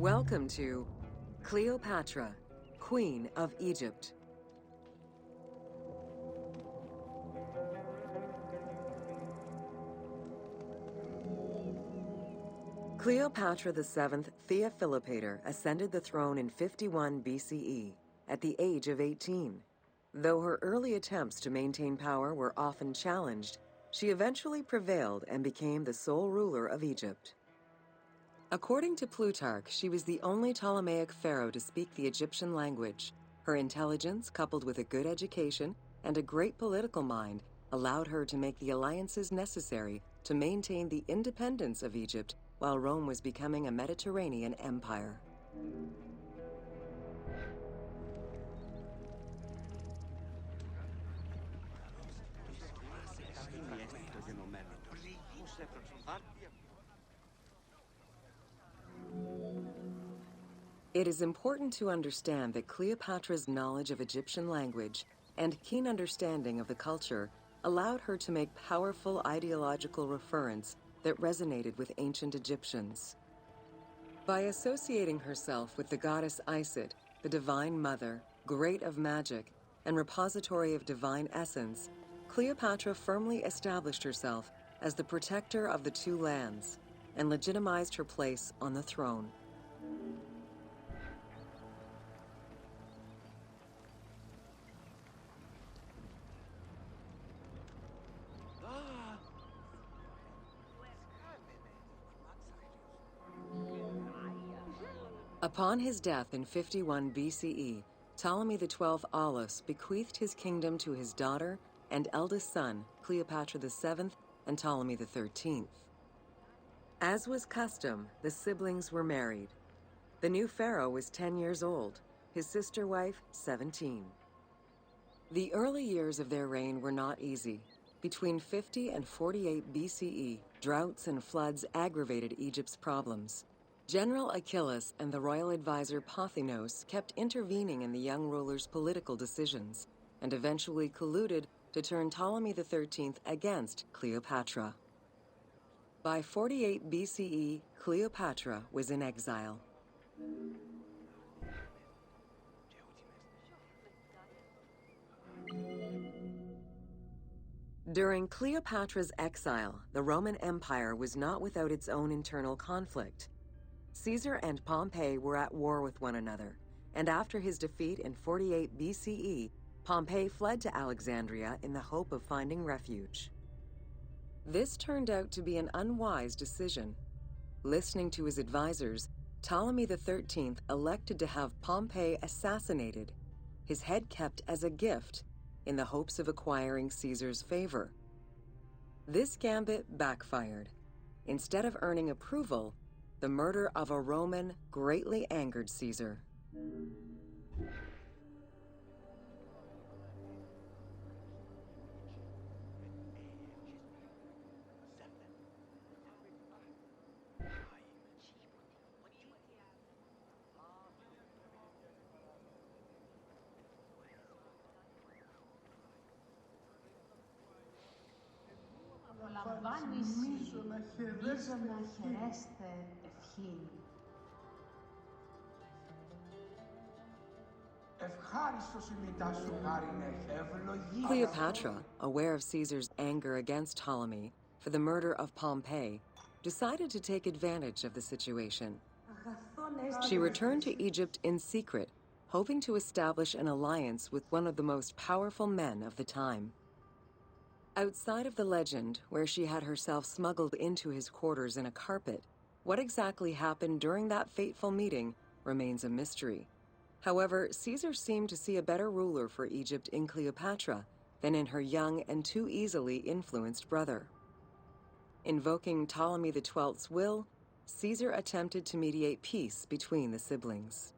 Welcome to Cleopatra, Queen of Egypt. Cleopatra VII Theophilopator ascended the throne in 51 BCE at the age of 18. Though her early attempts to maintain power were often challenged, she eventually prevailed and became the sole ruler of Egypt. According to Plutarch, she was the only Ptolemaic pharaoh to speak the Egyptian language. Her intelligence, coupled with a good education and a great political mind, allowed her to make the alliances necessary to maintain the independence of Egypt while Rome was becoming a Mediterranean empire. It is important to understand that Cleopatra's knowledge of Egyptian language and keen understanding of the culture allowed her to make powerful ideological referents that resonated with ancient Egyptians. By associating herself with the goddess Isis, the divine mother, great of magic, and repository of divine essence, Cleopatra firmly established herself as the protector of the two lands and legitimized her place on the throne. Upon his death in 51 BCE, Ptolemy XII Aulus bequeathed his kingdom to his daughter and eldest son, Cleopatra VII and Ptolemy XIII. As was custom, the siblings were married. The new pharaoh was 10 years old, his sister wife 17. The early years of their reign were not easy. Between 50 and 48 BCE, droughts and floods aggravated Egypt's problems. General Achilles and the royal advisor Pothinos kept intervening in the young ruler's political decisions and eventually colluded to turn Ptolemy XIII against Cleopatra. By 48 BCE, Cleopatra was in exile. During Cleopatra's exile, the Roman Empire was not without its own internal conflict. Caesar and Pompey were at war with one another, and after his defeat in 48 BCE, Pompey fled to Alexandria in the hope of finding refuge. This turned out to be an unwise decision. Listening to his advisors, Ptolemy XIII elected to have Pompey assassinated, his head kept as a gift, in the hopes of acquiring Caesar's favor. This gambit backfired. Instead of earning approval, the murder of a Roman greatly angered Caesar. Νομίζω να χαιρέστε ευχήν. Cleopatra, aware of Caesar's anger against Ptolemy for the murder of Pompey, decided to take advantage of the situation. She returned to Egypt in secret, hoping to establish an alliance with one of the most powerful men of the time. Outside of the legend, where she had herself smuggled into his quarters in a carpet, what exactly happened during that fateful meeting remains a mystery. However, Caesar seemed to see a better ruler for Egypt in Cleopatra than in her young and too easily influenced brother. Invoking Ptolemy XII's will, Caesar attempted to mediate peace between the siblings.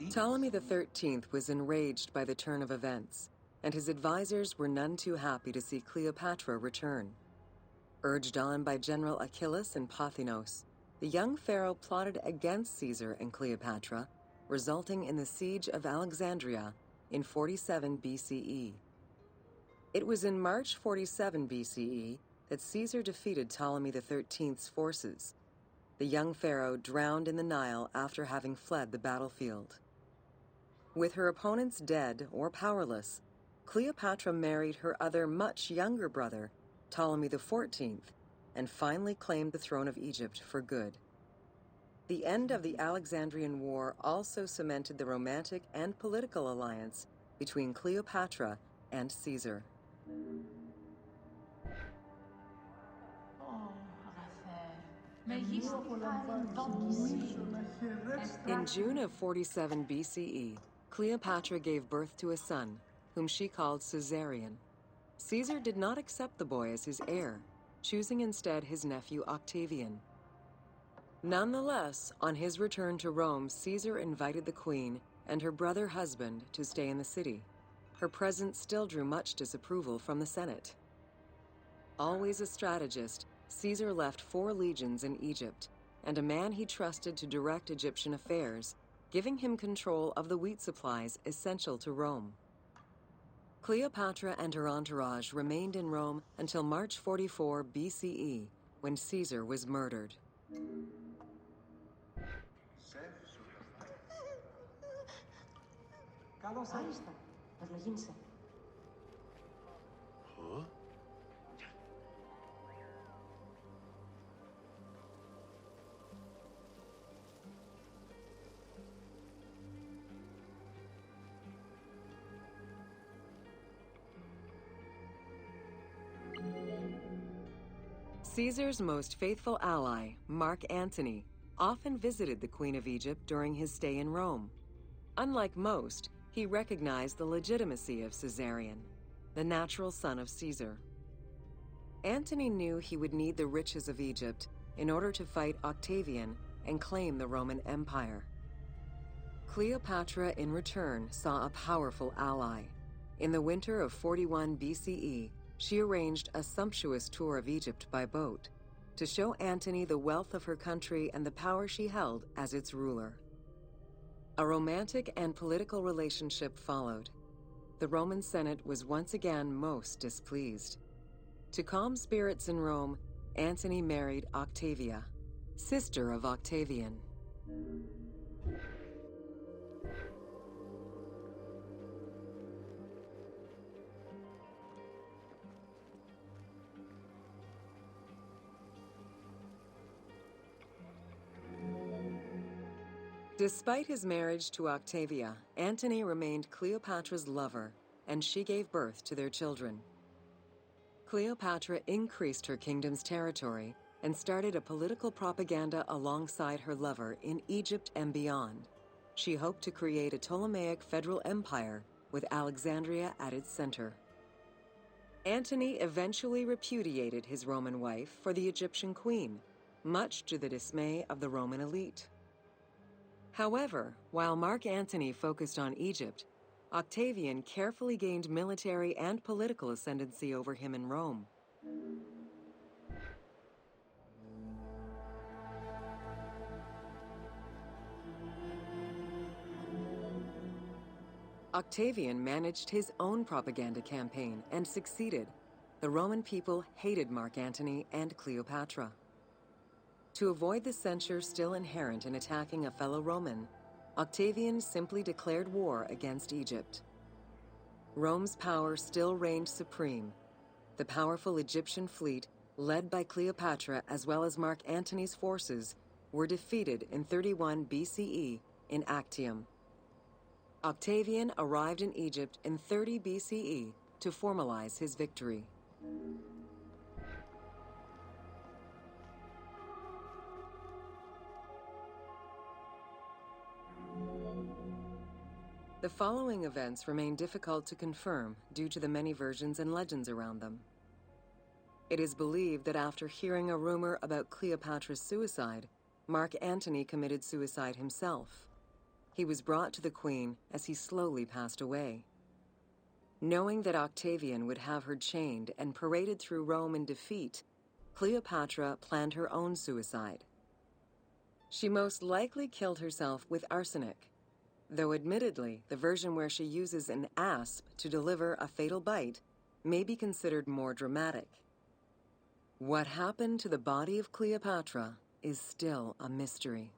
Ptolemy XIII was enraged by the turn of events, and his advisors were none too happy to see Cleopatra return. Urged on by General Achilles and Pothinos, the young pharaoh plotted against Caesar and Cleopatra, resulting in the siege of Alexandria in 47 BCE. It was in March 47 BCE that Caesar defeated Ptolemy XIII's forces. The young pharaoh drowned in the Nile after having fled the battlefield. With her opponents dead or powerless, Cleopatra married her other much younger brother, Ptolemy XIV, and finally claimed the throne of Egypt for good. The end of the Alexandrian War also cemented the romantic and political alliance between Cleopatra and Caesar. In June of 47 BCE, Cleopatra gave birth to a son, whom she called Caesarion. Caesar did not accept the boy as his heir, choosing instead his nephew Octavian. Nonetheless, on his return to Rome, Caesar invited the queen and her brother husband to stay in the city. Her presence still drew much disapproval from the Senate. Always a strategist, Caesar left 4 legions in Egypt and a man he trusted to direct Egyptian affairs, giving him control of the wheat supplies essential to Rome. Cleopatra and her entourage remained in Rome until March 44 BCE, when Caesar was murdered. Caesar's most faithful ally, Mark Antony, often visited the Queen of Egypt during his stay in Rome. Unlike most, he recognized the legitimacy of Caesarion, the natural son of Caesar. Antony knew he would need the riches of Egypt in order to fight Octavian and claim the Roman Empire. Cleopatra, in return, saw a powerful ally. In the winter of 41 BCE, she arranged a sumptuous tour of Egypt by boat to show Antony the wealth of her country and the power she held as its ruler. A romantic and political relationship followed. The Roman Senate was once again most displeased. To calm spirits in Rome, Antony married Octavia, sister of Octavian. Despite his marriage to Octavia, Antony remained Cleopatra's lover, and she gave birth to their children. Cleopatra increased her kingdom's territory and started a political propaganda alongside her lover in Egypt and beyond. She hoped to create a Ptolemaic federal empire with Alexandria at its center. Antony eventually repudiated his Roman wife for the Egyptian queen, much to the dismay of the Roman elite. However, while Mark Antony focused on Egypt, Octavian carefully gained military and political ascendancy over him in Rome. Octavian managed his own propaganda campaign and succeeded. The Roman people hated Mark Antony and Cleopatra. To avoid the censure still inherent in attacking a fellow Roman, Octavian simply declared war against Egypt. Rome's power still reigned supreme. The powerful Egyptian fleet, led by Cleopatra as well as Mark Antony's forces, were defeated in 31 BCE in Actium. Octavian arrived in Egypt in 30 BCE to formalize his victory. The following events remain difficult to confirm due to the many versions and legends around them. It is believed that after hearing a rumor about Cleopatra's suicide, Mark Antony committed suicide himself. He was brought to the queen as he slowly passed away. Knowing that Octavian would have her chained and paraded through Rome in defeat, Cleopatra planned her own suicide. She most likely killed herself with arsenic. though admittedly, the version where she uses an asp to deliver a fatal bite may be considered more dramatic. What happened to the body of Cleopatra is still a mystery.